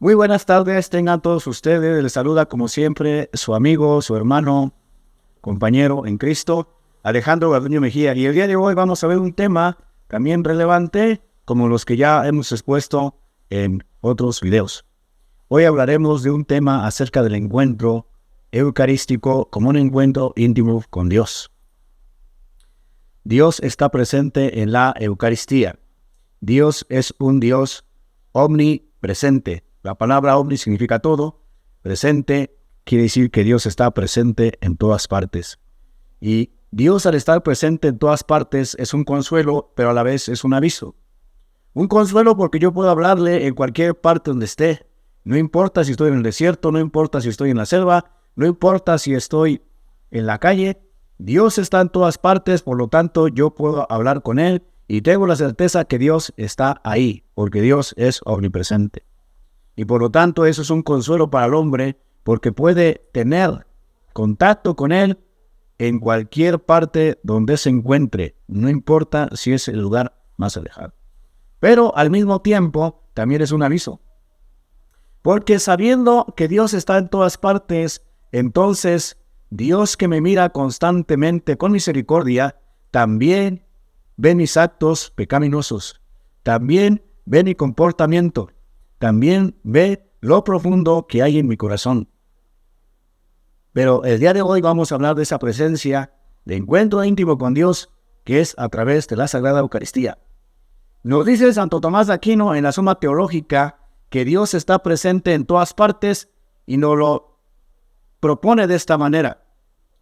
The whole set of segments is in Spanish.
Muy buenas tardes, tengan todos ustedes. Les saluda como siempre su amigo, su hermano, compañero en Cristo, Alejandro Garduño Mejía. Y el día de hoy vamos a ver un tema también relevante como los que ya hemos expuesto en otros videos. Hoy hablaremos de un tema acerca del encuentro eucarístico como un encuentro íntimo con Dios. Dios está presente en la Eucaristía. Dios es un Dios omnipresente. La palabra omni significa todo. Presente quiere decir que Dios está presente en todas partes. Y Dios, al estar presente en todas partes, es un consuelo, pero a la vez es un aviso. Un consuelo porque yo puedo hablarle en cualquier parte donde esté. No importa si estoy en el desierto, no importa si estoy en la selva, no importa si estoy en la calle. Dios está en todas partes, por lo tanto yo puedo hablar con Él y tengo la certeza que Dios está ahí, porque Dios es omnipresente. Y por lo tanto eso es un consuelo para el hombre, porque puede tener contacto con Él en cualquier parte donde se encuentre, no importa si es el lugar más alejado. Pero al mismo tiempo también es un aviso, porque sabiendo que Dios está en todas partes, entonces Dios, que me mira constantemente con misericordia, también ve mis actos pecaminosos, también ve mi comportamiento, también ve lo profundo que hay en mi corazón. Pero el día de hoy vamos a hablar de esa presencia de encuentro íntimo con Dios, que es a través de la Sagrada Eucaristía. Nos dice Santo Tomás de Aquino en la Suma Teológica que Dios está presente en todas partes y nos lo propone de esta manera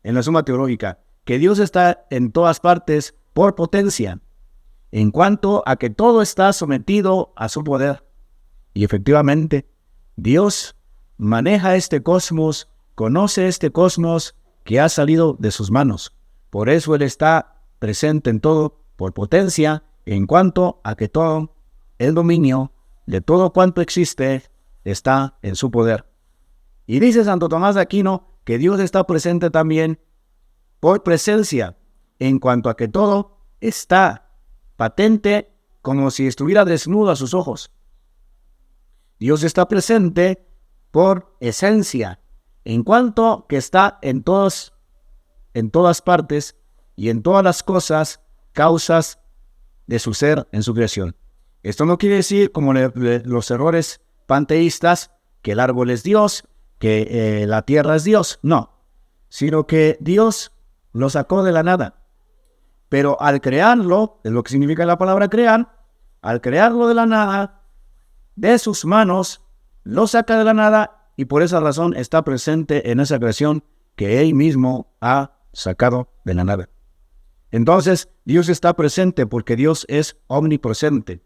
en la Suma Teológica, que Dios está en todas partes por potencia, en cuanto a que todo está sometido a su poder. Y efectivamente, Dios maneja este cosmos, conoce este cosmos que ha salido de sus manos. Por eso Él está presente en todo por potencia, en cuanto a que todo el dominio de todo cuanto existe está en su poder. Y dice Santo Tomás de Aquino que Dios está presente también por presencia, en cuanto a que todo está patente como si estuviera desnudo a sus ojos. Dios está presente por esencia, en cuanto que está en todas partes y en todas las cosas, causas de su ser en su creación. Esto no quiere decir, como los errores panteístas, que el árbol es Dios, que la tierra es Dios, no, sino que Dios lo sacó de la nada. Pero al crearlo, es lo que significa la palabra crear, al crearlo de la nada, de sus manos, lo saca de la nada y por esa razón está presente en esa creación que Él mismo ha sacado de la nada. Entonces, Dios está presente porque Dios es omnipresente.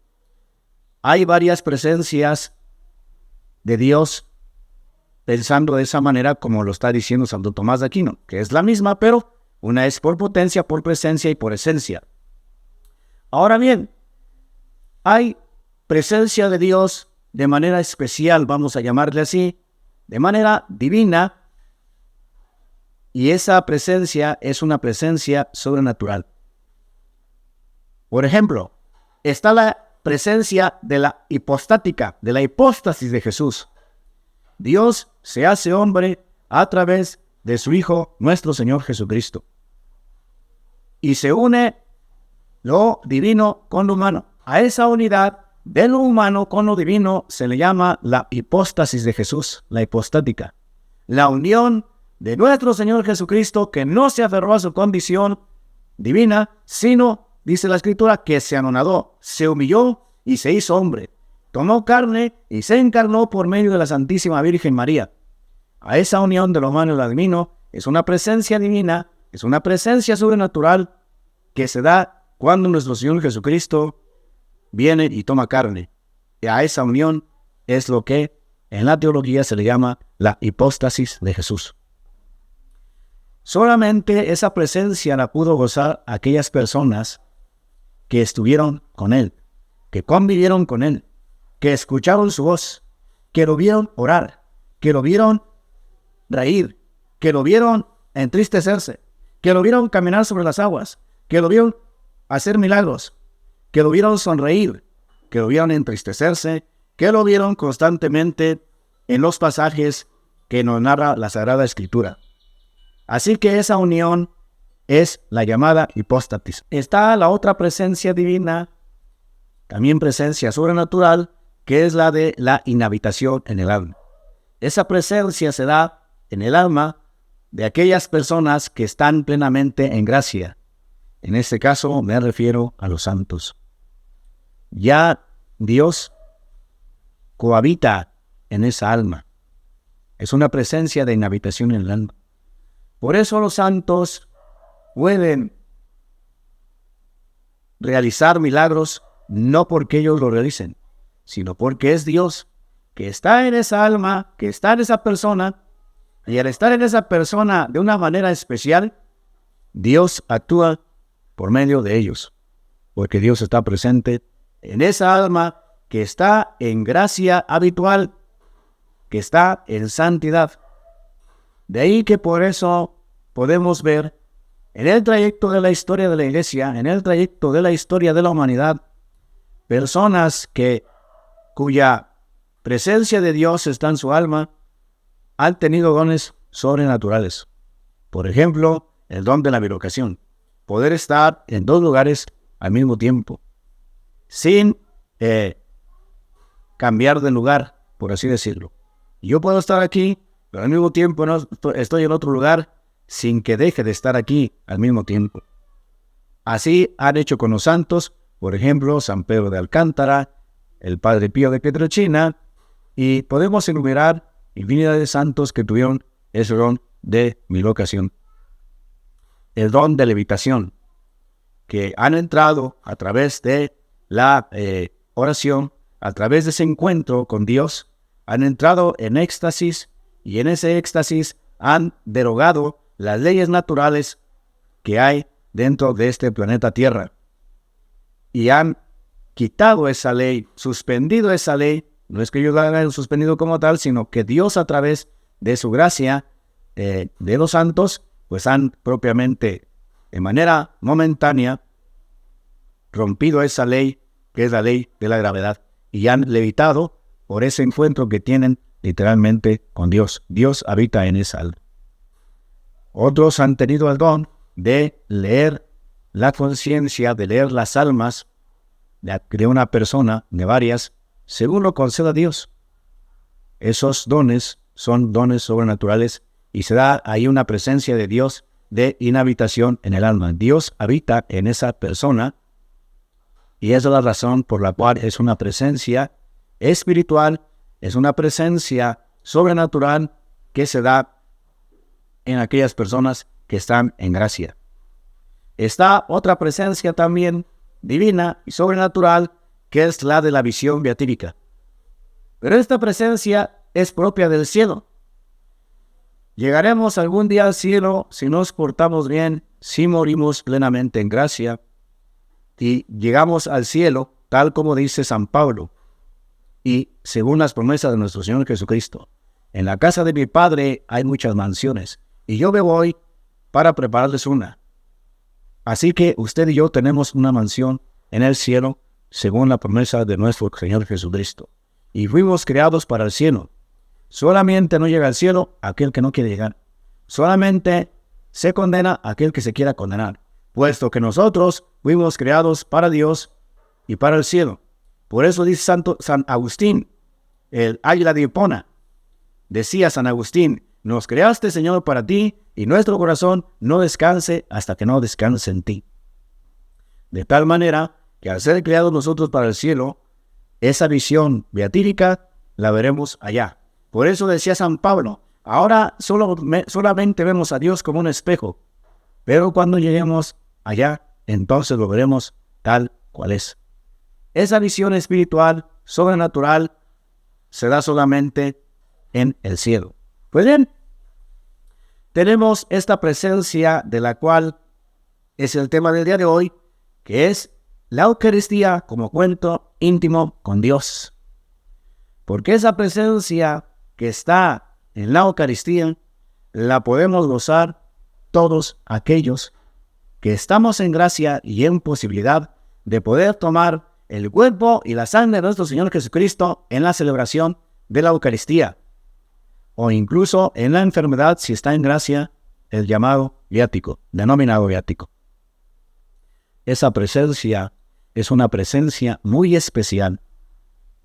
Hay varias presencias de Dios pensando de esa manera como lo está diciendo Santo Tomás de Aquino, que es la misma, pero una es por potencia, por presencia y por esencia. Ahora bien, hay presencia de Dios de manera especial, vamos a llamarle así, de manera divina, y esa presencia es una presencia sobrenatural. Por ejemplo, está la presencia de la hipostática, de la hipóstasis de Jesús. Dios se hace hombre a través de su Hijo, nuestro Señor Jesucristo. Y se une lo divino con lo humano. A esa unidad de lo humano con lo divino se le llama la hipóstasis de Jesús, la hipostática. La unión de nuestro Señor Jesucristo, que no se aferró a su condición divina, sino, dice la Escritura, que se anonadó, se humilló y se hizo hombre. Tomó carne y se encarnó por medio de la Santísima Virgen María. A esa unión de lo humano y lo divino es una presencia divina, es una presencia sobrenatural que se da cuando nuestro Señor Jesucristo viene y toma carne. Y a esa unión es lo que en la teología se le llama la hipóstasis de Jesús. Solamente esa presencia la pudo gozar aquellas personas que estuvieron con Él, que convivieron con Él, que escucharon su voz, que lo vieron orar, que lo vieron reír, que lo vieron entristecerse, que lo vieron caminar sobre las aguas, que lo vieron hacer milagros, que lo vieron sonreír, que lo vieron entristecerse, que lo vieron constantemente en los pasajes que nos narra la Sagrada Escritura. Así que esa unión es la llamada hipóstasis. Está la otra presencia divina, también presencia sobrenatural, que es la de la inhabitación en el alma. Esa presencia se da en el alma de aquellas personas que están plenamente en gracia. En este caso me refiero a los santos. Ya Dios cohabita en esa alma. Es una presencia de inhabitación en el alma. Por eso los santos pueden realizar milagros no porque ellos lo realicen, sino porque es Dios que está en esa alma, que está en esa persona, y al estar en esa persona de una manera especial, Dios actúa por medio de ellos, porque Dios está presente en esa alma que está en gracia habitual, que está en santidad. De ahí que por eso podemos ver en el trayecto de la historia de la Iglesia, en el trayecto de la historia de la humanidad, personas cuya presencia de Dios está en su alma, han tenido dones sobrenaturales. Por ejemplo, el don de la bilocación. Poder estar en dos lugares al mismo tiempo, sin cambiar de lugar, por así decirlo. Yo puedo estar aquí, pero al mismo tiempo no estoy en otro lugar, sin que deje de estar aquí al mismo tiempo. Así han hecho con los santos, por ejemplo, San Pedro de Alcántara, el Padre Pío de Pietrelcina, y podemos enumerar infinidad de santos que tuvieron ese don de bilocación. El don de levitación, que han entrado a través de la oración, a través de ese encuentro con Dios, han entrado en éxtasis, y en ese éxtasis han derogado las leyes naturales que hay dentro de este planeta Tierra. Y han quitado esa ley, suspendido esa ley. No es que ellos la hayan suspendido como tal, sino que Dios, a través de su gracia, de los santos, pues han propiamente, de manera momentánea, rompido esa ley, que es la ley de la gravedad, y han levitado por ese encuentro que tienen literalmente con Dios. Dios habita en esa alma. Otros han tenido el don de leer la conciencia, de leer las almas de una persona, de varias, según lo conceda Dios. Esos dones son dones sobrenaturales y se da ahí una presencia de Dios de inhabitación en el alma. Dios habita en esa persona y esa es la razón por la cual es una presencia espiritual, es una presencia sobrenatural que se da en aquellas personas que están en gracia. Está otra presencia también divina y sobrenatural, que es la de la visión beatífica. Pero esta presencia es propia del cielo. Llegaremos algún día al cielo si nos portamos bien, si morimos plenamente en gracia, y llegamos al cielo, tal como dice San Pablo, y según las promesas de nuestro Señor Jesucristo. En la casa de mi Padre hay muchas mansiones, y yo me voy para prepararles una. Así que usted y yo tenemos una mansión en el cielo, según la promesa de nuestro Señor Jesucristo. Y fuimos creados para el cielo. Solamente no llega al cielo aquel que no quiere llegar. Solamente se condena aquel que se quiera condenar, puesto que nosotros fuimos creados para Dios y para el cielo. Por eso dice San Agustín, el águila de Hipona. Decía San Agustín: nos creaste, Señor, para ti, y nuestro corazón no descanse hasta que no descanse en ti. De tal manera que al ser creados nosotros para el cielo, esa visión beatífica la veremos allá. Por eso decía San Pablo: ahora solamente vemos a Dios como un espejo, pero cuando lleguemos allá, entonces lo veremos tal cual es. Esa visión espiritual, sobrenatural, se da solamente en el cielo. Pues bien, tenemos esta presencia de la cual es el tema del día de hoy, que es la Eucaristía como encuentro íntimo con Dios. Porque esa presencia que está en la Eucaristía la podemos gozar todos aquellos que estamos en gracia y en posibilidad de poder tomar el cuerpo y la sangre de nuestro Señor Jesucristo en la celebración de la Eucaristía, o incluso en la enfermedad si está en gracia, el llamado viático, denominado viático. Esa presencia es una presencia muy especial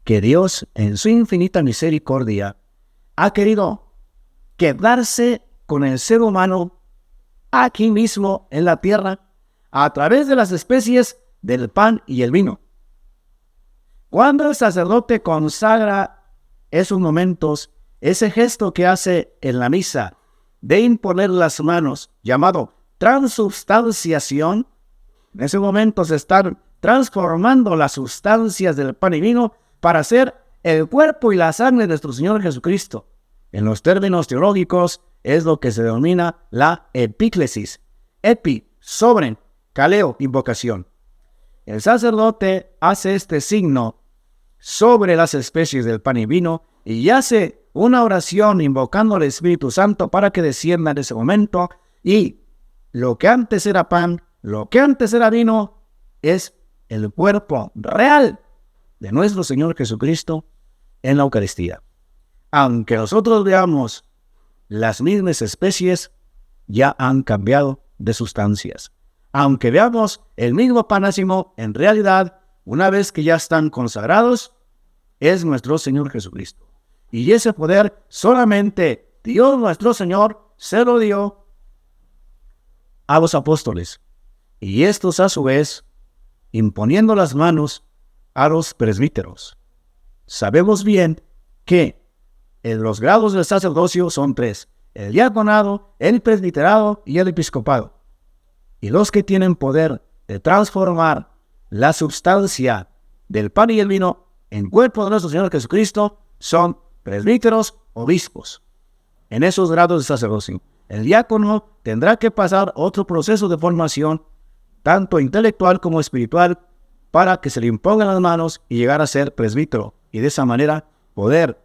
que Dios, en su infinita misericordia, ha querido quedarse con el ser humano aquí mismo en la tierra a través de las especies del pan y el vino. Cuando el sacerdote consagra esos momentos, ese gesto que hace en la misa de imponer las manos, llamado transubstanciación, en ese momento se están transformando las sustancias del pan y vino para ser el cuerpo y la sangre de nuestro Señor Jesucristo. En los términos teológicos es lo que se denomina la epíclesis. Epi, sobre, caleo, invocación. El sacerdote hace este signo sobre las especies del pan y vino y hace una oración invocando al Espíritu Santo para que descienda en ese momento, y lo que antes era pan, lo que antes era vino, es el cuerpo real de nuestro Señor Jesucristo en la Eucaristía. Aunque nosotros veamos las mismas especies, ya han cambiado de sustancias. Aunque veamos el mismo panásimo, en realidad, una vez que ya están consagrados, es nuestro Señor Jesucristo. Y ese poder solamente Dios nuestro Señor se lo dio a los apóstoles. Y estos a su vez, imponiendo las manos a los presbíteros. Sabemos bien que los grados del sacerdocio son 3: el diaconado, el presbiterado y el episcopado. Y los que tienen poder de transformar la sustancia del pan y el vino en cuerpo de nuestro Señor Jesucristo son presbíteros, obispos. En esos grados de sacerdocio, el diácono tendrá que pasar otro proceso de formación, tanto intelectual como espiritual, para que se le impongan las manos y llegar a ser presbítero, y de esa manera poder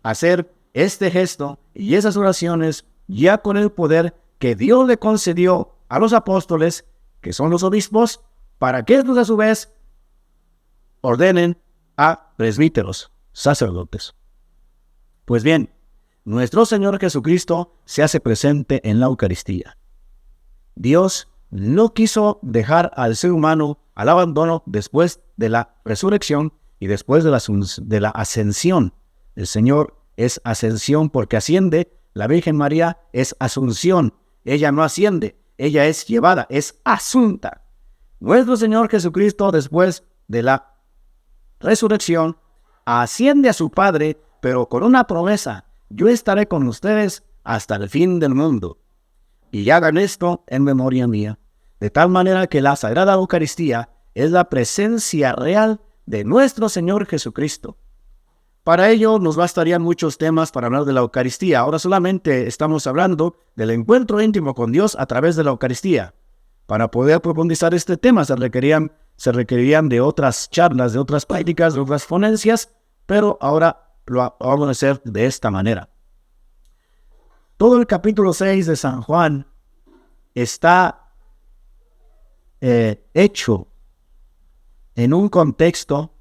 hacer este gesto y esas oraciones ya con el poder que Dios le concedió a los apóstoles, que son los obispos, para que estos a su vez ordenen a presbíteros, sacerdotes. Pues bien, nuestro Señor Jesucristo se hace presente en la Eucaristía. Dios no quiso dejar al ser humano al abandono después de la resurrección y después de la ascensión. El Señor es ascensión porque asciende, la Virgen María es asunción. Ella no asciende, ella es llevada, es asunta. Nuestro Señor Jesucristo, después de la resurrección, asciende a su Padre, pero con una promesa: yo estaré con ustedes hasta el fin del mundo. Y hagan esto en memoria mía. De tal manera que la Sagrada Eucaristía es la presencia real de nuestro Señor Jesucristo. Para ello nos bastarían muchos temas para hablar de la Eucaristía. Ahora solamente estamos hablando del encuentro íntimo con Dios a través de la Eucaristía. Para poder profundizar este tema se requerirían de otras charlas, de otras prácticas, de otras ponencias, pero ahora lo vamos a hacer de esta manera. Todo el capítulo 6 de San Juan está hecho en un contexto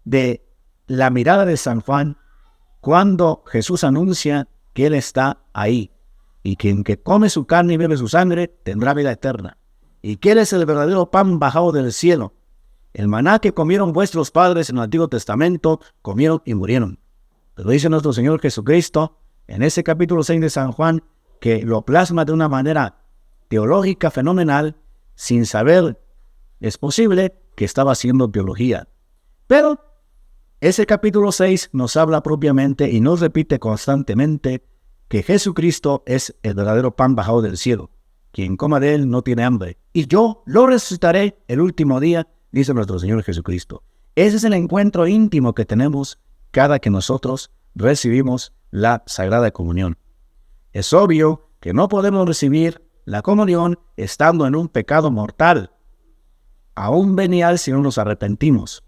de la mirada de San Juan cuando Jesús anuncia que Él está ahí y que quien que come su carne y bebe su sangre tendrá vida eterna, y que Él es el verdadero pan bajado del cielo. El maná que comieron vuestros padres en el Antiguo Testamento, comieron y murieron. Pero dice nuestro Señor Jesucristo en ese capítulo 6 de San Juan, que lo plasma de una manera teológica fenomenal, sin saber, es posible que estaba haciendo biología. Pero ese capítulo 6 nos habla propiamente y nos repite constantemente que Jesucristo es el verdadero pan bajado del cielo. Quien coma de él no tiene hambre. Y yo lo resucitaré el último día, dice nuestro Señor Jesucristo. Ese es el encuentro íntimo que tenemos cada que nosotros recibimos la Sagrada Comunión. Es obvio que no podemos recibir la comunión estando en un pecado mortal, aún venial si no nos arrepentimos.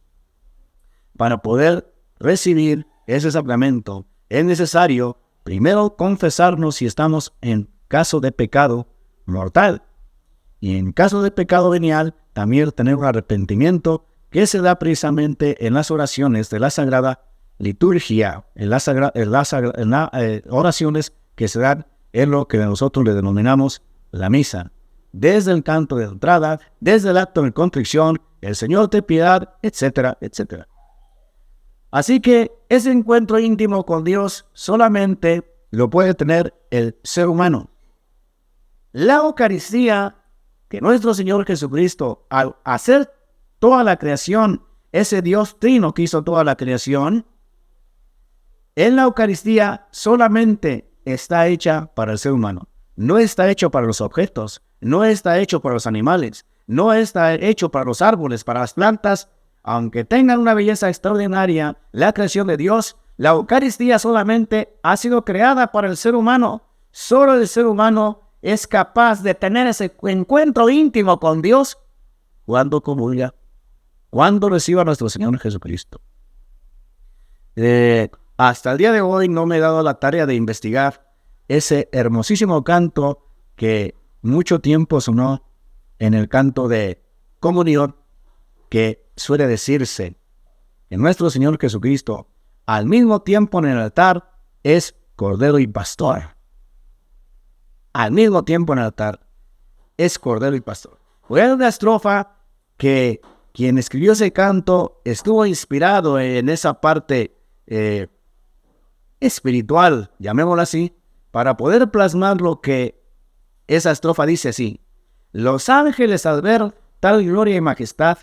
Para poder recibir ese sacramento es necesario primero confesarnos si estamos en caso de pecado mortal, y en caso de pecado venial también tener un arrepentimiento que se da precisamente en las oraciones de la Sagrada Liturgia, en las oraciones que se dan en lo que nosotros le denominamos la misa. Desde el canto de entrada, desde el acto de contrición, el Señor te piedad, etcétera, etcétera. Así que ese encuentro íntimo con Dios solamente lo puede tener el ser humano. La Eucaristía, que nuestro Señor Jesucristo, al hacer toda la creación, ese Dios trino que hizo toda la creación, en la Eucaristía solamente está hecha para el ser humano. No está hecho para los objetos, no está hecho para los animales, no está hecho para los árboles, para las plantas. Aunque tengan una belleza extraordinaria, la creación de Dios, la Eucaristía solamente ha sido creada para el ser humano. Solo el ser humano es capaz de tener ese encuentro íntimo con Dios cuando comulga, cuando reciba a nuestro Señor Jesucristo. Hasta el día de hoy no me he dado la tarea de investigar ese hermosísimo canto que mucho tiempo sonó en el canto de comunión, que suele decirse que nuestro Señor Jesucristo, al mismo tiempo en el altar, es Cordero y Pastor. Al mismo tiempo en el altar, es Cordero y Pastor. Fue una estrofa que quien escribió ese canto estuvo inspirado en esa parte espiritual, llamémoslo así, para poder plasmar lo que esa estrofa dice así: los ángeles al ver tal gloria y majestad,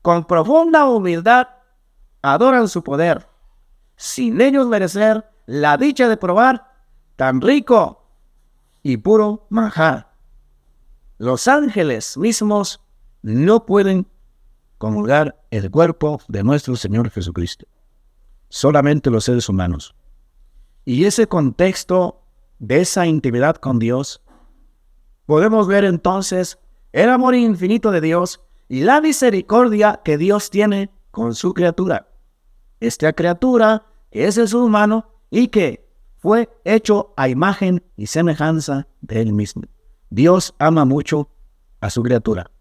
con profunda humildad adoran su poder, sin ellos merecer la dicha de probar tan rico y puro manjar. Los ángeles mismos no pueden comulgar el cuerpo de nuestro Señor Jesucristo, solamente los seres humanos. Y ese contexto de esa intimidad con Dios, podemos ver entonces el amor infinito de Dios y la misericordia que Dios tiene con su criatura. Esta criatura que es el ser humano y que fue hecho a imagen y semejanza de Él mismo. Dios ama mucho a su criatura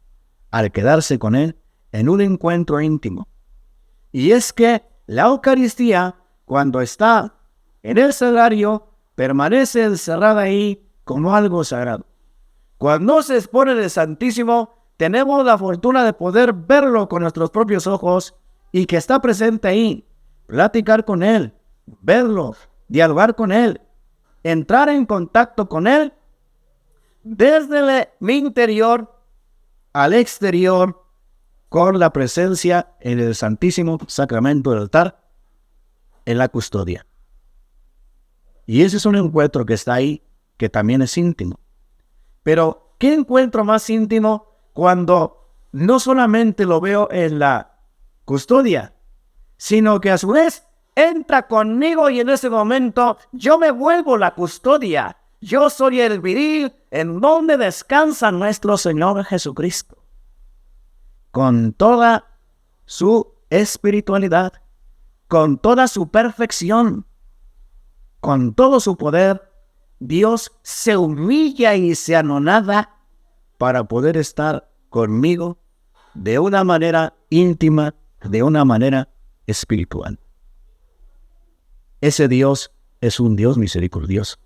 al quedarse con Él en un encuentro íntimo. Y es que la Eucaristía, cuando está en el sagrario, permanece encerrada ahí como algo sagrado. Cuando se expone en el Santísimo, tenemos la fortuna de poder verlo con nuestros propios ojos y que está presente ahí, platicar con Él, verlo, dialogar con Él, entrar en contacto con Él desde mi interior al exterior con la presencia en el Santísimo Sacramento del altar, en la custodia. Y ese es un encuentro que está ahí, que también es íntimo. Pero, ¿qué encuentro más íntimo cuando no solamente lo veo en la custodia, sino que a su vez entra conmigo y en ese momento yo me vuelvo la custodia? Yo soy el viril en donde descansa nuestro Señor Jesucristo, con toda su espiritualidad, con toda su perfección, con todo su poder. Dios se humilla y se anonada para poder estar conmigo de una manera íntima, de una manera espiritual. Ese Dios es un Dios misericordioso,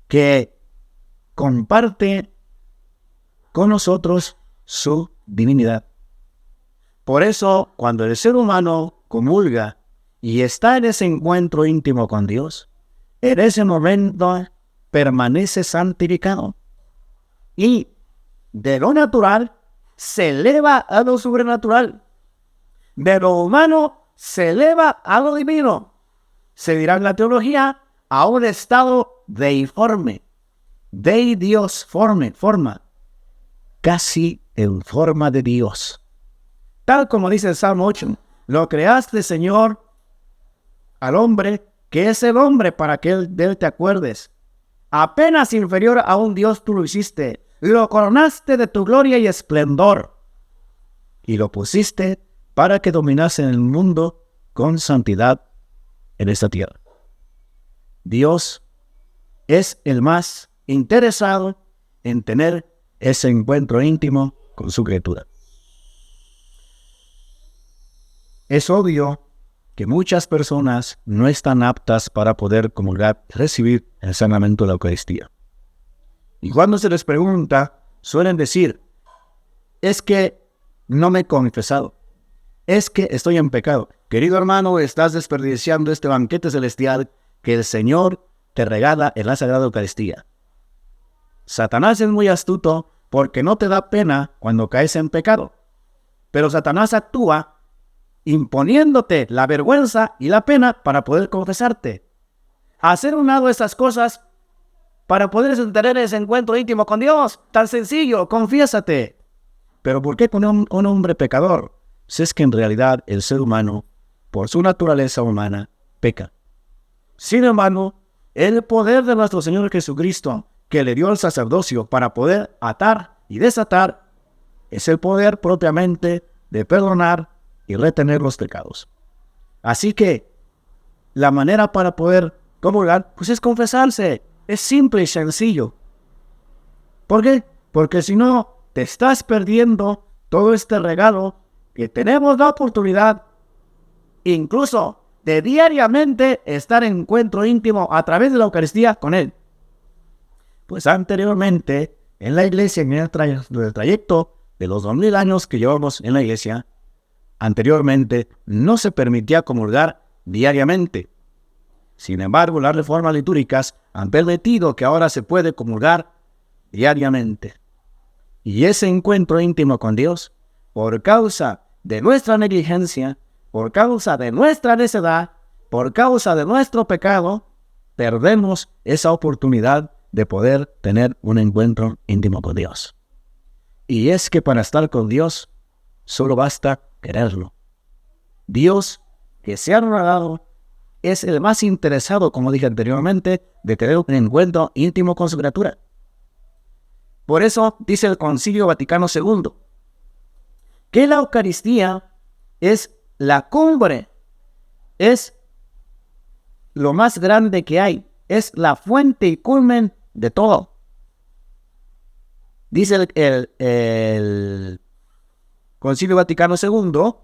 que comparte con nosotros su divinidad. Por eso, cuando el ser humano comulga y está en ese encuentro íntimo con Dios, en ese momento permanece santificado y de lo natural se eleva a lo sobrenatural, de lo humano se eleva a lo divino. Se dirá en la teología a un estado deiforme, Dei Dios forma, casi en forma de Dios. Tal como dice el Salmo 8, lo creaste, Señor, al hombre, que es el hombre para que de él te acuerdes. Apenas inferior a un Dios tú lo hiciste, lo coronaste de tu gloria y esplendor, y lo pusiste para que dominase en el mundo con santidad en esta tierra. Dios es el más interesado en tener ese encuentro íntimo con su criatura. Es obvio que muchas personas no están aptas para poder comulgar y recibir el sacramento de la Eucaristía. Y cuando se les pregunta, suelen decir, es que no me he confesado, es que estoy en pecado. Querido hermano, estás desperdiciando este banquete celestial que el Señor te regala en la Sagrada Eucaristía. Satanás es muy astuto porque no te da pena cuando caes en pecado. Pero Satanás actúa imponiéndote la vergüenza y la pena para poder confesarte. Hacer un lado estas cosas para poder tener ese encuentro íntimo con Dios. Tan sencillo, confiésate. Pero ¿por qué con un hombre pecador? Si es que en realidad el ser humano, por su naturaleza humana, peca. Sin embargo, el poder de nuestro Señor Jesucristo, que le dio el sacerdocio para poder atar y desatar, es el poder propiamente de perdonar y retener los pecados. Así que la manera para poder comulgar, pues es confesarse. Es simple y sencillo. ¿Por qué? Porque si no, te estás perdiendo todo este regalo que tenemos la oportunidad, incluso de diariamente estar en encuentro íntimo a través de la Eucaristía con Él. Pues anteriormente, en la iglesia, en el trayecto de los 2000 años que llevamos en la iglesia, anteriormente no se permitía comulgar diariamente. Sin embargo, las reformas litúrgicas han permitido que ahora se puede comulgar diariamente. Y ese encuentro íntimo con Dios, por causa de nuestra negligencia, por causa de nuestra necedad, por causa de nuestro pecado, perdemos esa oportunidad de poder tener un encuentro íntimo con Dios. Y es que para estar con Dios, solo basta quererlo. Dios, que se ha dado, es el más interesado, como dije anteriormente, de tener un encuentro íntimo con su criatura. Por eso dice el Concilio Vaticano II, que la Eucaristía es la cumbre, es lo más grande que hay, es la fuente y culmen de todo. Dice el Concilio Vaticano II,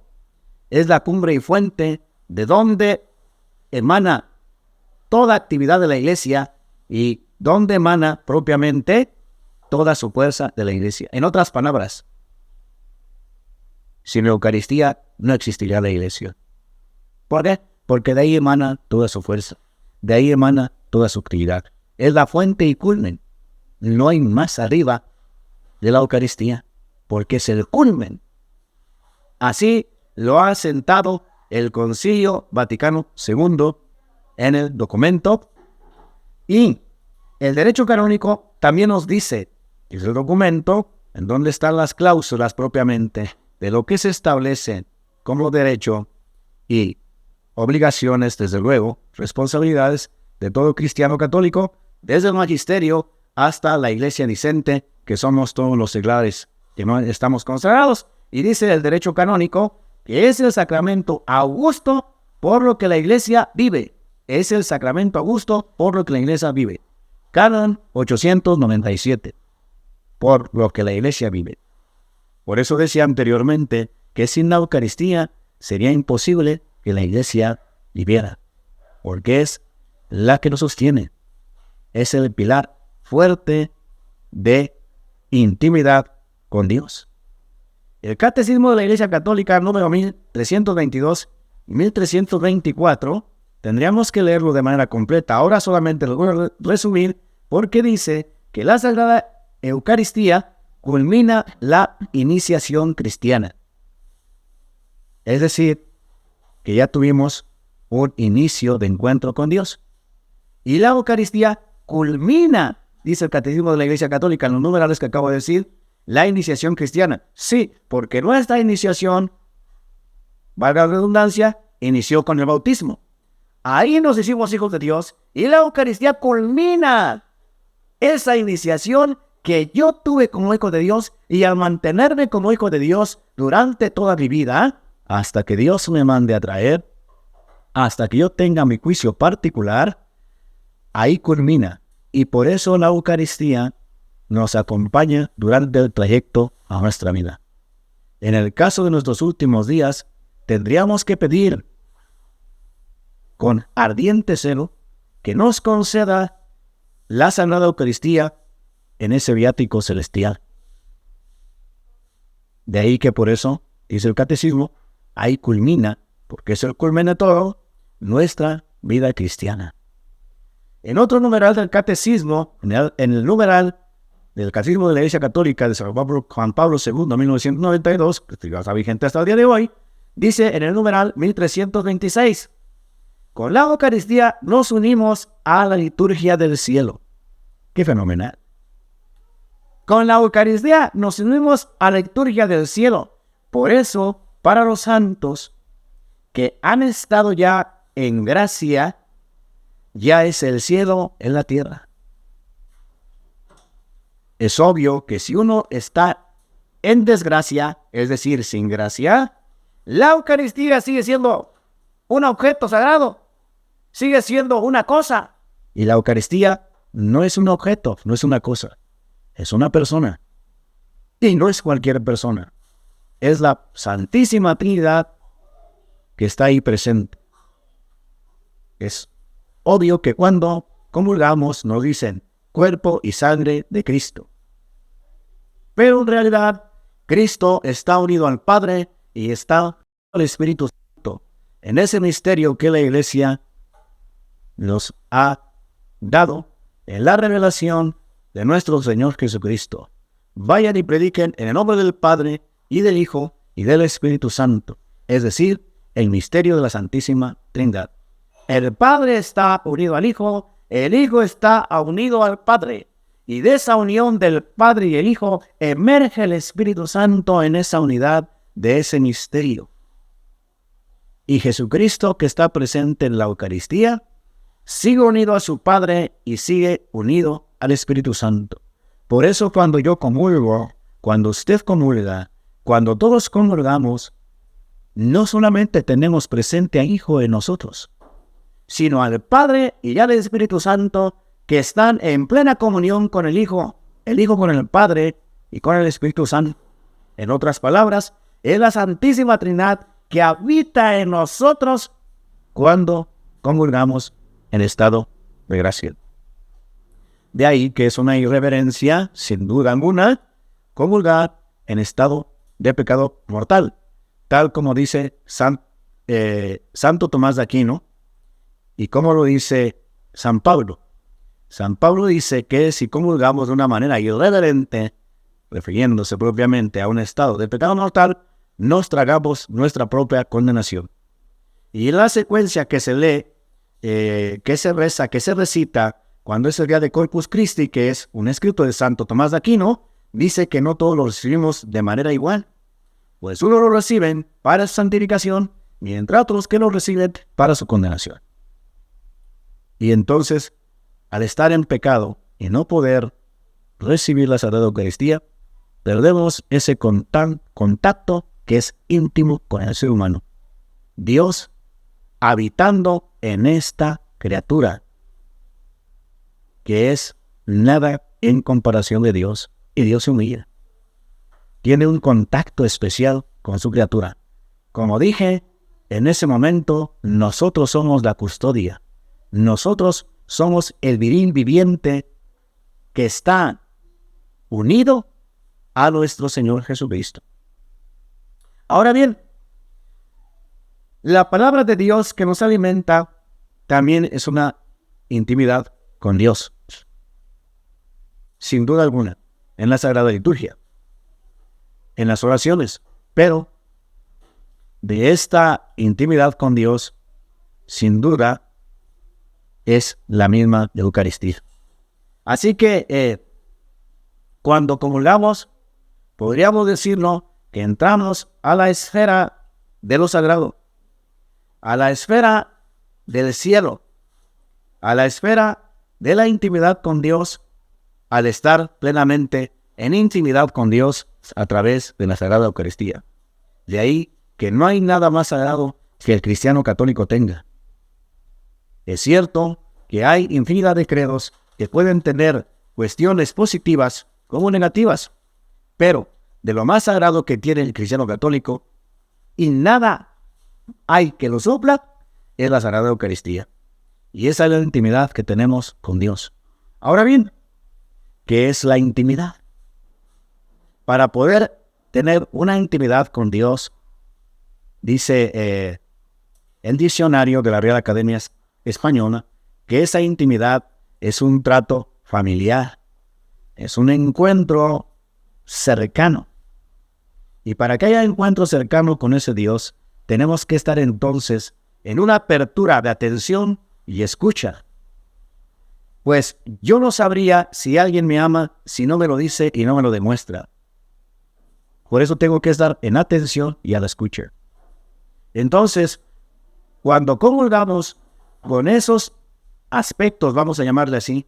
es la cumbre y fuente de donde emana toda actividad de la iglesia y donde emana propiamente toda su fuerza de la iglesia. En otras palabras, sin la Eucaristía no existiría la iglesia. ¿Por qué? Porque de ahí emana toda su fuerza, de ahí emana toda su actividad. Es la fuente y culmen. No hay más arriba de la Eucaristía, porque es el culmen. Así lo ha sentado el Concilio Vaticano II en el documento, y el derecho canónico también nos dice, es el documento en donde están las cláusulas propiamente de lo que se establece como derecho y obligaciones, desde luego, responsabilidades de todo cristiano católico, desde el magisterio hasta la iglesia dicente, que somos todos los seglares que no estamos consagrados. Y dice el derecho canónico que es el sacramento augusto por lo que la iglesia vive. Es el sacramento augusto por lo que la iglesia vive. Canon 897. Por lo que la iglesia vive. Por eso decía anteriormente que sin la Eucaristía sería imposible que la iglesia viviera. Porque es la que nos sostiene. Es el pilar fuerte de intimidad con Dios. El Catecismo de la Iglesia Católica número 1322 y 1324 tendríamos que leerlo de manera completa. Ahora solamente lo voy a resumir porque dice que la Sagrada Eucaristía culmina la iniciación cristiana. Es decir, que ya tuvimos un inicio de encuentro con Dios. Y la Eucaristía culmina, dice el Catecismo de la Iglesia Católica, en los numerales que acabo de decir, la iniciación cristiana. Sí, porque nuestra iniciación, valga la redundancia, inició con el bautismo. Ahí nos hicimos hijos de Dios y la Eucaristía culmina esa iniciación que yo tuve como hijo de Dios, y al mantenerme como hijo de Dios durante toda mi vida, hasta que Dios me mande a traer, hasta que yo tenga mi juicio particular, ahí culmina. Y por eso la Eucaristía nos acompaña durante el trayecto a nuestra vida. En el caso de nuestros últimos días, tendríamos que pedir con ardiente celo que nos conceda la Sagrada Eucaristía en ese viático celestial. De ahí que por eso, dice el Catecismo, ahí culmina, porque es el culmen de todo, nuestra vida cristiana. En otro numeral del Catecismo, en el numeral del Catecismo de la Iglesia Católica de San Juan Pablo II, 1992, que está vigente hasta el día de hoy, dice en el numeral 1326, con la Eucaristía nos unimos a la liturgia del cielo. ¡Qué fenomenal! Con la Eucaristía nos unimos a la liturgia del cielo. Por eso, para los santos que han estado ya en gracia, ya es el cielo en la tierra. Es obvio que si uno está en desgracia, es decir, sin gracia, la Eucaristía sigue siendo un objeto sagrado, sigue siendo una cosa. Y la Eucaristía no es un objeto, no es una cosa, es una persona. Y no es cualquier persona, es la Santísima Trinidad que está ahí presente. Es obvio que cuando comulgamos nos dicen cuerpo y sangre de Cristo. Pero en realidad, Cristo está unido al Padre y está al Espíritu Santo en ese misterio que la Iglesia nos ha dado en la revelación de nuestro Señor Jesucristo. Vayan y prediquen en el nombre del Padre y del Hijo y del Espíritu Santo, es decir, el misterio de la Santísima Trinidad. El Padre está unido al Hijo, el Hijo está unido al Padre, y de esa unión del Padre y el Hijo emerge el Espíritu Santo en esa unidad de ese misterio. Y Jesucristo, que está presente en la Eucaristía, sigue unido a su Padre y sigue unido al Espíritu Santo. Por eso cuando yo comulgo, cuando usted comulga, cuando todos comulgamos, no solamente tenemos presente al Hijo en nosotros, sino al Padre y al Espíritu Santo que están en plena comunión con el Hijo con el Padre y con el Espíritu Santo. En otras palabras, es la Santísima Trinidad que habita en nosotros cuando comulgamos en estado de gracia. De ahí que es una irreverencia, sin duda alguna, comulgar en estado de pecado mortal, tal como dice Santo Tomás de Aquino, y como lo dice San Pablo. San Pablo dice que si comulgamos de una manera irreverente, refiriéndose propiamente a un estado de pecado mortal, nos tragamos nuestra propia condenación. Y en la secuencia que se lee, que se reza, que se recita, cuando es el día de Corpus Christi, que es un escrito de Santo Tomás de Aquino, dice que no todos lo recibimos de manera igual. Pues unos lo reciben para su santificación, mientras otros que lo reciben para su condenación. Y entonces, al estar en pecado y no poder recibir la Sagrada Eucaristía, perdemos ese contacto que es íntimo con el ser humano. Dios habitando en esta criatura, que es nada en comparación de Dios, y Dios se humilla. Tiene un contacto especial con su criatura. Como dije, en ese momento nosotros somos la custodia. Nosotros somos el viril viviente que está unido a nuestro Señor Jesucristo. Ahora bien, la palabra de Dios que nos alimenta también es una intimidad con Dios. Sin duda alguna, en la Sagrada Liturgia, en las oraciones, pero de esta intimidad con Dios, sin duda, es la misma Eucaristía. Así que, cuando comulgamos, podríamos decirlo que entramos a la esfera de lo sagrado, a la esfera del cielo, a la esfera de la intimidad con Dios, al estar plenamente en intimidad con Dios a través de la Sagrada Eucaristía. De ahí que no hay nada más sagrado que el cristiano católico tenga. Es cierto que hay infinidad de credos que pueden tener cuestiones positivas como negativas, pero de lo más sagrado que tiene el cristiano católico, y nada hay que lo supla, es la Sagrada Eucaristía. Y esa es la intimidad que tenemos con Dios. Ahora bien, ¿qué es la intimidad? Para poder tener una intimidad con Dios, dice el diccionario de la Real Academia Española, que esa intimidad es un trato familiar, es un encuentro cercano. Y para que haya encuentro cercano con ese Dios, tenemos que estar entonces en una apertura de atención y escucha. Pues yo no sabría si alguien me ama si no me lo dice y no me lo demuestra. Por eso tengo que estar en atención y a la escucha. Entonces, cuando comulgamos con esos aspectos, vamos a llamarle así,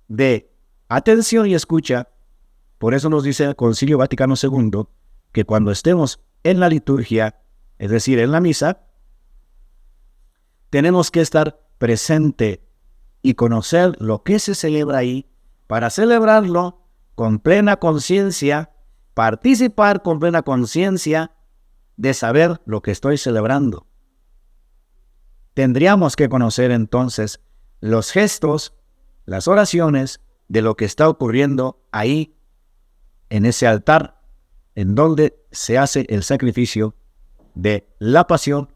de atención y escucha, por eso nos dice el Concilio Vaticano II, que cuando estemos en la liturgia, es decir, en la misa, tenemos que estar presente y conocer lo que se celebra ahí, para celebrarlo con plena conciencia, participar con plena conciencia de saber lo que estoy celebrando. Tendríamos que conocer entonces los gestos, las oraciones de lo que está ocurriendo ahí, en ese altar, en donde se hace el sacrificio de la pasión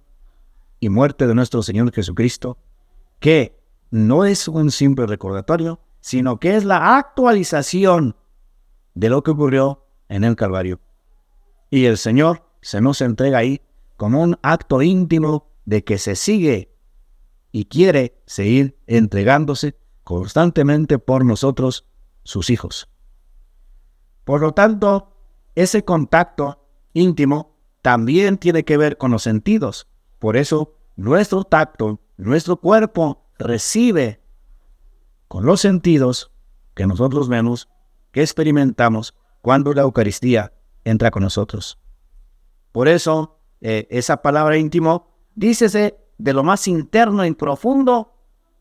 y muerte de nuestro Señor Jesucristo, que no es un simple recordatorio, sino que es la actualización de lo que ocurrió en el Calvario. Y el Señor se nos entrega ahí como un acto íntimo de que se sigue y quiere seguir entregándose constantemente por nosotros, sus hijos. Por lo tanto, ese contacto íntimo también tiene que ver con los sentidos. Por eso, nuestro tacto, nuestro cuerpo recibe con los sentidos que nosotros vemos, que experimentamos cuando la Eucaristía entra con nosotros. Por eso, esa palabra íntimo, dícese de lo más interno y profundo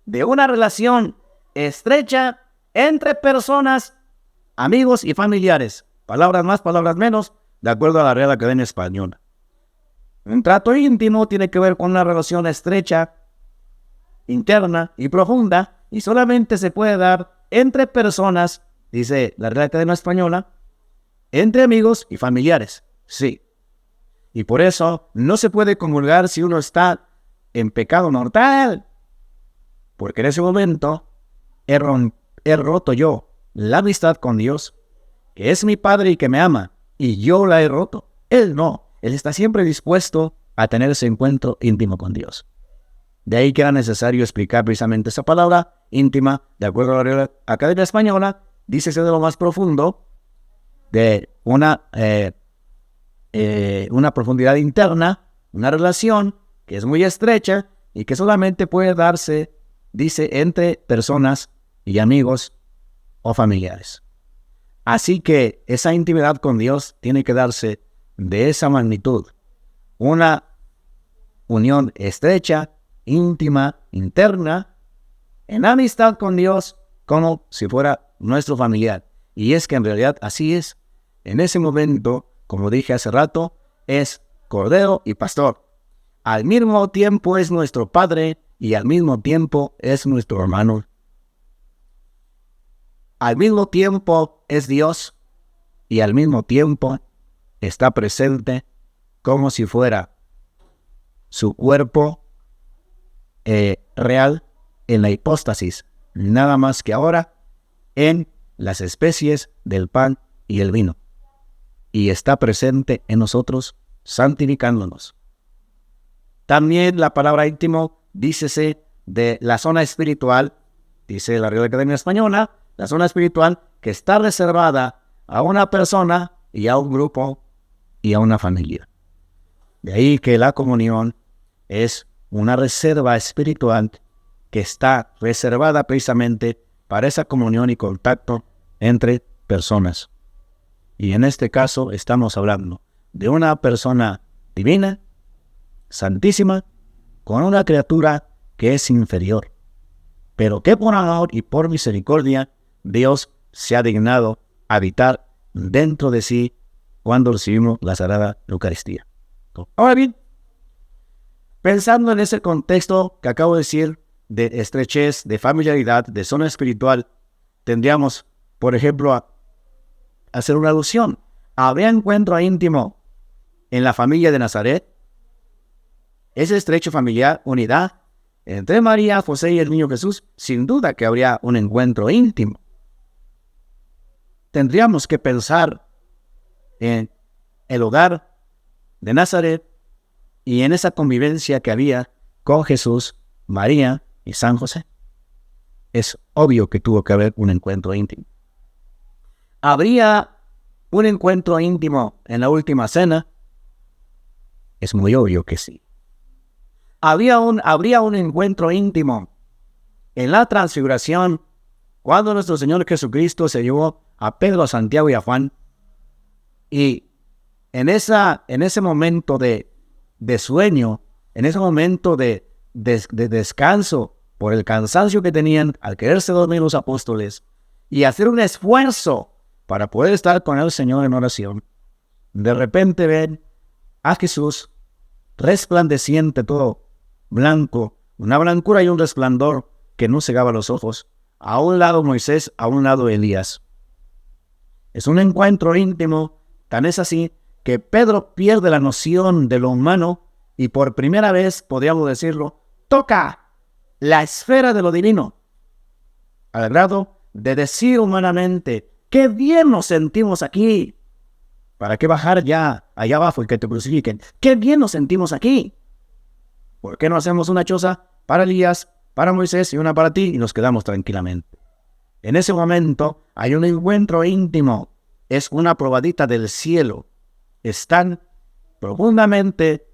de una relación estrecha entre personas, amigos y familiares. Palabras más, palabras menos, de acuerdo a la Real Academia Española. Un trato íntimo tiene que ver con una relación estrecha, interna y profunda, y solamente se puede dar entre personas, dice la Real Academia Española, entre amigos y familiares. Sí. Y por eso no se puede comulgar si uno está en pecado mortal, porque en ese momento he roto yo la amistad con Dios, que es mi Padre y que me ama, y yo la he roto. Él no, Él está siempre dispuesto a tener ese encuentro íntimo con Dios. De ahí que era necesario explicar precisamente esa palabra íntima, de acuerdo a la Real Academia Española, dícese de lo más profundo, de una profundidad interna, una relación que es muy estrecha y que solamente puede darse, dice, entre personas y amigos o familiares. Así que esa intimidad con Dios tiene que darse de esa magnitud, una unión estrecha, íntima, interna, en amistad con Dios, como si fuera nuestro familiar. Y es que en realidad así es. En ese momento, como dije hace rato, es Cordero y Pastor. Al mismo tiempo es nuestro Padre y al mismo tiempo es nuestro hermano. Al mismo tiempo es Dios y al mismo tiempo está presente como si fuera su cuerpo real en la hipóstasis, nada más que ahora en las especies del pan y el vino. Y está presente en nosotros, santificándonos. También la palabra íntimo, dícese de la zona espiritual, dice la Real Academia Española, la zona espiritual que está reservada a una persona y a un grupo y a una familia. De ahí que la comunión es una reserva espiritual que está reservada precisamente para esa comunión y contacto entre personas. Y en este caso estamos hablando de una persona divina, santísima, con una criatura que es inferior, pero que por amor y por misericordia Dios se ha dignado habitar dentro de sí cuando recibimos la Sagrada Eucaristía. Ahora bien, Pensando en ese contexto que acabo de decir, de estrechez, de familiaridad, de zona espiritual, tendríamos, por ejemplo, a hacer una alusión. ¿Habría encuentro íntimo en la familia de Nazaret? Ese estrecho familiar, unidad entre María, José y el niño Jesús, sin duda que habría un encuentro íntimo. Tendríamos que pensar en el hogar de Nazaret y en esa convivencia que había con Jesús, María y San José. Es obvio que tuvo que haber un encuentro íntimo. ¿Habría un encuentro íntimo en la última cena? Es muy obvio que sí. ¿Habría un encuentro íntimo en la transfiguración cuando nuestro Señor Jesucristo se llevó a Pedro, a Santiago y a Juan? Y en ese momento de sueño, en ese momento de descanso, por el cansancio que tenían al quererse dormir los apóstoles, y hacer un esfuerzo para poder estar con el Señor en oración, de repente ven a Jesús resplandeciente, todo blanco, una blancura y un resplandor que no cegaba los ojos. A un lado Moisés, a un lado Elías. Es un encuentro íntimo, tan es así que Pedro pierde la noción de lo humano y por primera vez, podríamos decirlo, toca la esfera de lo divino, al grado de decir humanamente: ¡qué bien nos sentimos aquí! ¿Para qué bajar ya allá abajo y que te crucifiquen? ¡Qué bien nos sentimos aquí! ¿Por qué no hacemos una choza para Elías, para Moisés y una para ti y nos quedamos tranquilamente? En ese momento hay un encuentro íntimo, es una probadita del cielo. Están profundamente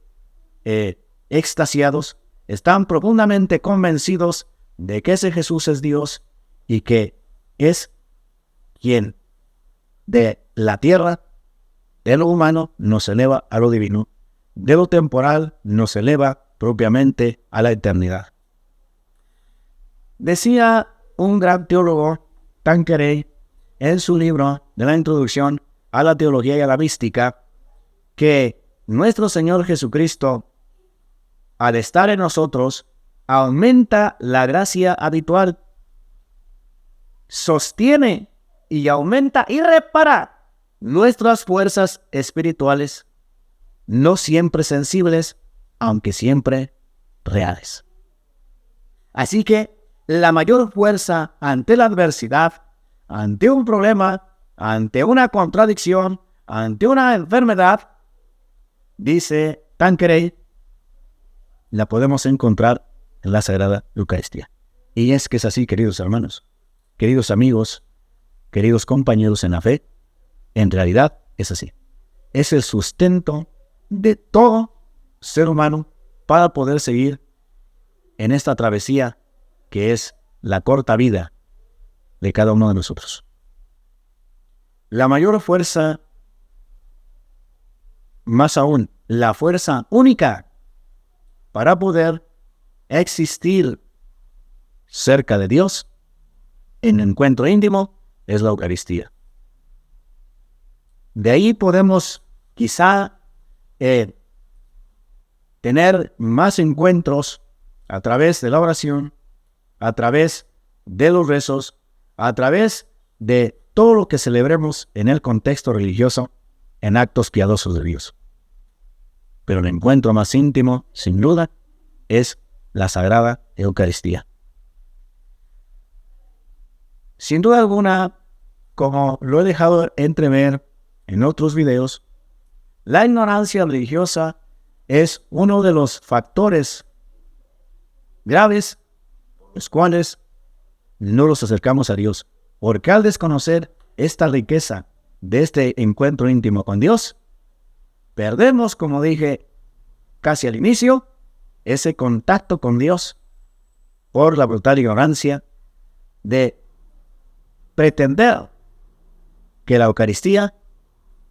extasiados, están profundamente convencidos de que ese Jesús es Dios y que es quien de la tierra, de lo humano, nos eleva a lo divino, de lo temporal nos eleva propiamente a la eternidad. Decía un gran teólogo, Tanqueray, en su libro de la introducción a la teología y a la mística, que nuestro Señor Jesucristo, al estar en nosotros, aumenta la gracia habitual, sostiene y aumenta y repara nuestras fuerzas espirituales, no siempre sensibles, aunque siempre reales. Así que la mayor fuerza ante la adversidad, ante un problema, ante una contradicción, ante una enfermedad, dice Tanqueray, la podemos encontrar en la Sagrada Eucaristía. Y es que es así, queridos hermanos, queridos amigos, queridos compañeros en la fe, en realidad es así. Es el sustento de todo ser humano para poder seguir en esta travesía que es la corta vida de cada uno de nosotros. La mayor fuerza, más aún, la fuerza única para poder existir cerca de Dios en encuentro íntimo es la Eucaristía. De ahí podemos quizá tener más encuentros a través de la oración, a través de los rezos, a través de todo lo que celebremos en el contexto religioso, en actos piadosos de Dios. Pero el encuentro más íntimo, sin duda, es la Sagrada Eucaristía. Sin duda alguna, como lo he dejado entrever en otros videos, la ignorancia religiosa es uno de los factores graves los cuales no los acercamos a Dios, porque al desconocer esta riqueza de este encuentro íntimo con Dios, perdemos, como dije casi al inicio, ese contacto con Dios por la brutal ignorancia de pretender que la Eucaristía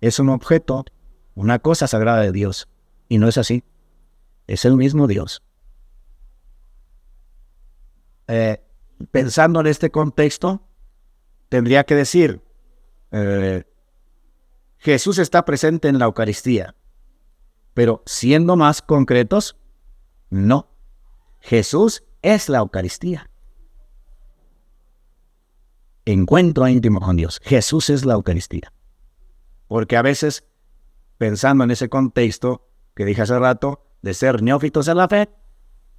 es un objeto, una cosa sagrada de Dios, y no es así, es el mismo Dios. Pensando en este contexto, tendría que decir, Jesús está presente en la Eucaristía, pero siendo más concretos, No. Jesús es la Eucaristía. Encuentro íntimo con Dios. Jesús es la Eucaristía. Porque a veces, pensando en ese contexto que dije hace rato, de ser neófitos en la fe,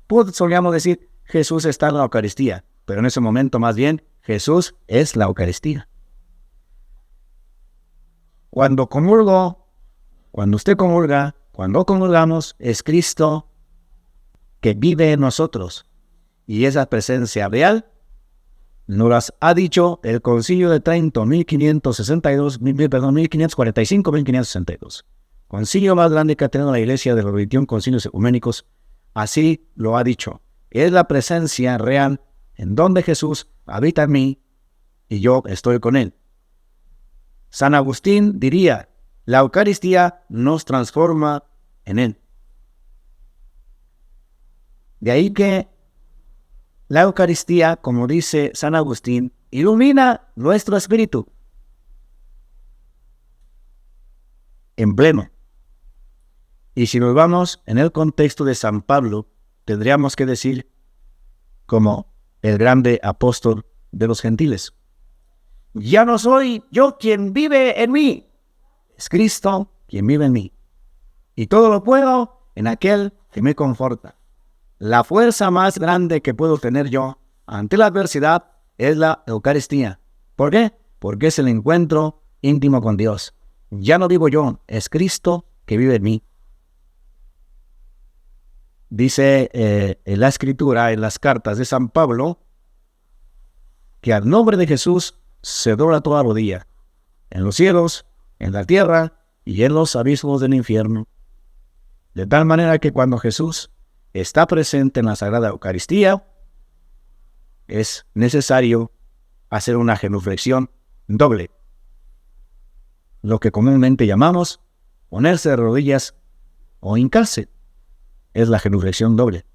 pues solíamos decir, Jesús está en la Eucaristía. Pero en ese momento, más bien, Jesús es la Eucaristía. Cuando comulgo, cuando usted comulga, cuando comulgamos, es Cristo que vive en nosotros. Y esa presencia real nos las ha dicho el Concilio de Trento, 1545-1562. Concilio más grande que ha tenido la Iglesia de los 21 concilios ecuménicos. Así lo ha dicho. Es la presencia real en donde Jesús habita en mí y yo estoy con Él. San Agustín diría, la Eucaristía nos transforma en Él. De ahí que la Eucaristía, como dice San Agustín, ilumina nuestro espíritu en pleno. Y si nos vamos en el contexto de San Pablo, tendríamos que decir como el grande apóstol de los gentiles. Ya no soy yo quien vive en mí, es Cristo quien vive en mí. Y todo lo puedo en aquel que me conforta. La fuerza más grande que puedo tener yo ante la adversidad es la Eucaristía. ¿Por qué? Porque es el encuentro íntimo con Dios. Ya no vivo yo, es Cristo que vive en mí. Dice en la Escritura, en las cartas de San Pablo, que al nombre de Jesús se dobla toda rodilla, en los cielos, en la tierra y en los abismos del infierno. De tal manera que cuando Jesús está presente en la Sagrada Eucaristía, es necesario hacer una genuflexión doble. Lo que comúnmente llamamos ponerse de rodillas o hincarse. Es la genuflexión doble.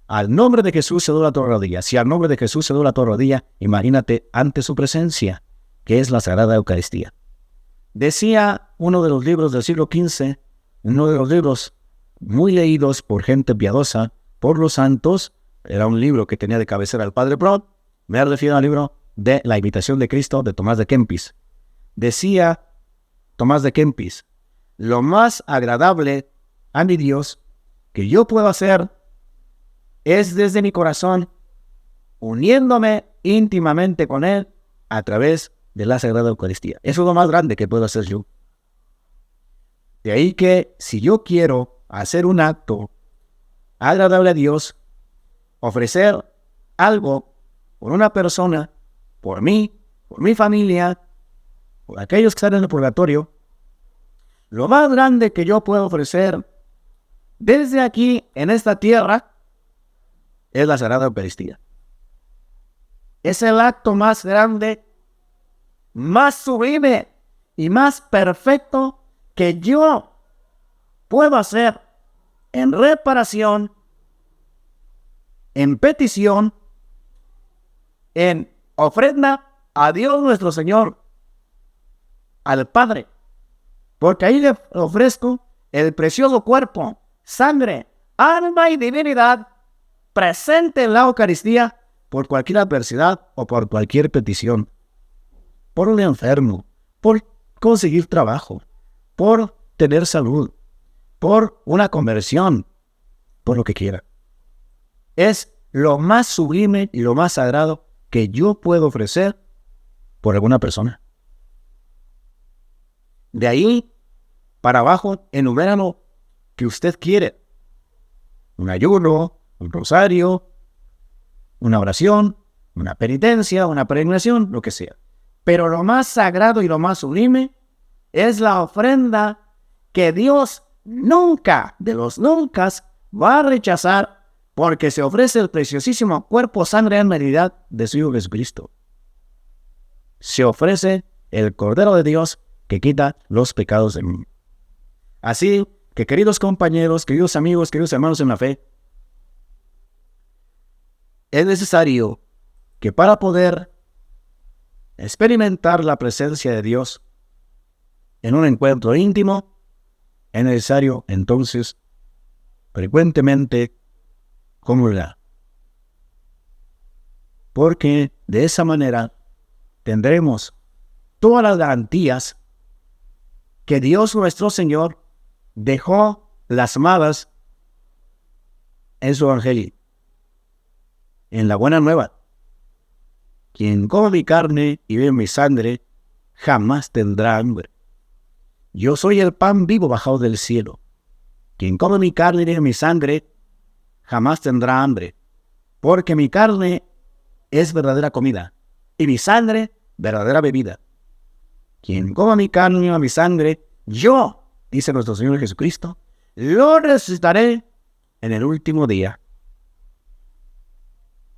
Al nombre de Jesús se dobla toda rodilla. Si al nombre de Jesús se dobla toda rodilla, imagínate ante su presencia, que es la Sagrada Eucaristía. Decía uno de los libros del siglo XV, uno de los libros muy leídos por gente piadosa, por los santos, era un libro que tenía de cabecera el Padre Brown, me refiero al libro de La Imitación de Cristo de Tomás de Kempis. Decía Tomás de Kempis, lo más agradable a mi Dios que yo puedo hacer es desde mi corazón, uniéndome íntimamente con Él a través de la Sagrada Eucaristía. Eso es lo más grande que puedo hacer yo. De ahí que si yo quiero hacer un acto agradable a Dios, ofrecer algo por una persona, por mí, por mi familia, por aquellos que están en el purgatorio, lo más grande que yo puedo ofrecer desde aquí, en esta tierra, es la Sagrada Eucaristía. Es el acto más grande, más sublime y más perfecto que yo puedo hacer en reparación, en petición, en ofrenda a Dios nuestro Señor, al Padre. Porque ahí le ofrezco el precioso cuerpo, sangre, alma y divinidad presente en la Eucaristía por cualquier adversidad o por cualquier petición. Por un enfermo, por conseguir trabajo, por tener salud, por una conversión, por lo que quiera. Es lo más sublime y lo más sagrado que yo puedo ofrecer por alguna persona. De ahí para abajo, enumera lo que usted quiere. Un ayuno, un rosario, una oración, una penitencia, una peregrinación, lo que sea. Pero lo más sagrado y lo más sublime es la ofrenda que Dios nunca, de los nunca, va a rechazar, porque se ofrece el preciosísimo cuerpo, sangre y alma y divinidad de su Hijo Jesucristo. Se ofrece el Cordero de Dios que quita los pecados del mundo. Así que, queridos compañeros, queridos amigos, queridos hermanos en la fe, es necesario que para poder experimentar la presencia de Dios en un encuentro íntimo, es necesario entonces frecuentemente comulgar. Porque de esa manera tendremos todas las garantías que Dios nuestro Señor dejó plasmadas en su evangelio, en la buena nueva. Quien come mi carne y bebe mi sangre, jamás tendrá hambre. Yo soy el pan vivo bajado del cielo. Quien come mi carne y bebe mi sangre, jamás tendrá hambre. Porque mi carne es verdadera comida, y mi sangre verdadera bebida. Quien coma mi carne y beba mi sangre, yo, dice nuestro Señor Jesucristo, lo resucitaré en el último día.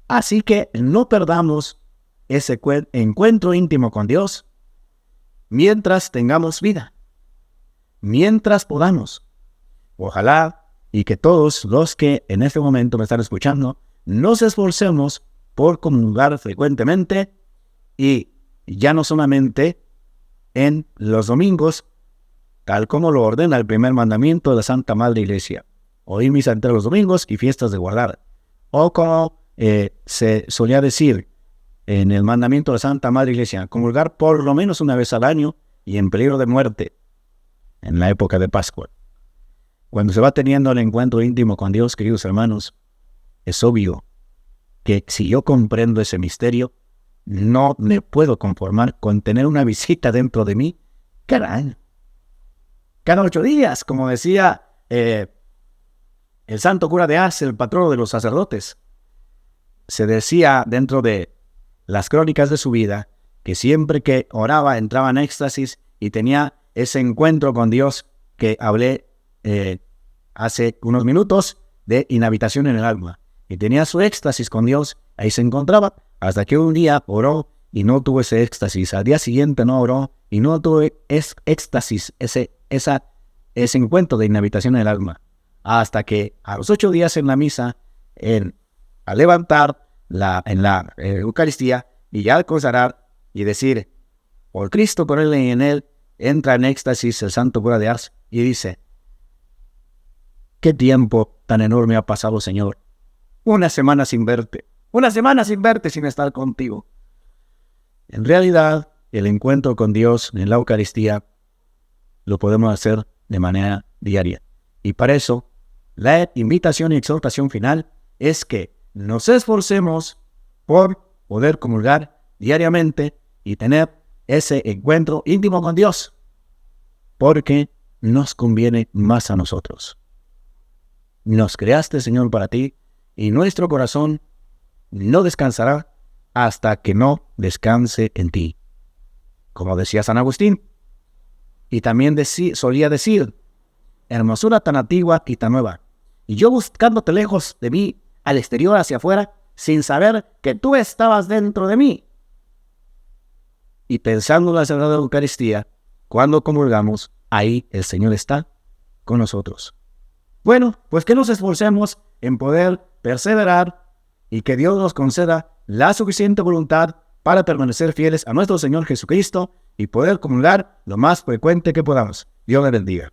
Así que no perdamos ese encuentro íntimo con Dios mientras tengamos vida, mientras podamos. Ojalá y que todos los que en este momento me están escuchando nos esforcemos por comulgar frecuentemente, y ya no solamente en los domingos, tal como lo ordena el primer mandamiento de la Santa Madre Iglesia: oír misa entre los domingos y fiestas de guardar. O como se solía decir en el mandamiento de la Santa Madre Iglesia, comulgar por lo menos una vez al año y en peligro de muerte en la época de Pascua. Cuando se va teniendo el encuentro íntimo con Dios, queridos hermanos, es obvio que si yo comprendo ese misterio, no me puedo conformar con tener una visita dentro de mí cada año, cada 8 días, como decía el santo cura de Ars, el patrono de los sacerdotes. Se decía dentro de las crónicas de su vida que siempre que oraba entraba en éxtasis y tenía ese encuentro con Dios que hablé hace unos minutos, de inhabitación en el alma. Y tenía su éxtasis con Dios, ahí se encontraba, hasta que un día oró y no tuvo ese éxtasis. Al día siguiente no oró y no tuvo éxtasis, ese encuentro de inhabitación en el alma. Hasta que a los 8 días en la misa, al levantar en la Eucaristía y ya al consagrar y decir: por Cristo, por Él y en Él, entra en éxtasis el santo cura de Ars y dice: ¿qué tiempo tan enorme ha pasado, Señor? Una semana sin verte, sin estar contigo. En realidad, el encuentro con Dios en la Eucaristía lo podemos hacer de manera diaria. Y para eso, la invitación y exhortación final es que nos esforcemos por poder comulgar diariamente y tener ese encuentro íntimo con Dios, porque nos conviene más a nosotros. Nos creaste, Señor, para ti, y nuestro corazón no descansará hasta que no descanse en ti. Como decía San Agustín, y también solía decir: hermosura tan antigua y tan nueva, y yo buscándote lejos de mí, al exterior hacia afuera, sin saber que tú estabas dentro de mí. Y pensando en la Sagrada Eucaristía, cuando comulgamos, ahí el Señor está con nosotros. Bueno, pues que nos esforcemos en poder perseverar y que Dios nos conceda la suficiente voluntad para permanecer fieles a nuestro Señor Jesucristo y poder comulgar lo más frecuente que podamos. Dios le bendiga.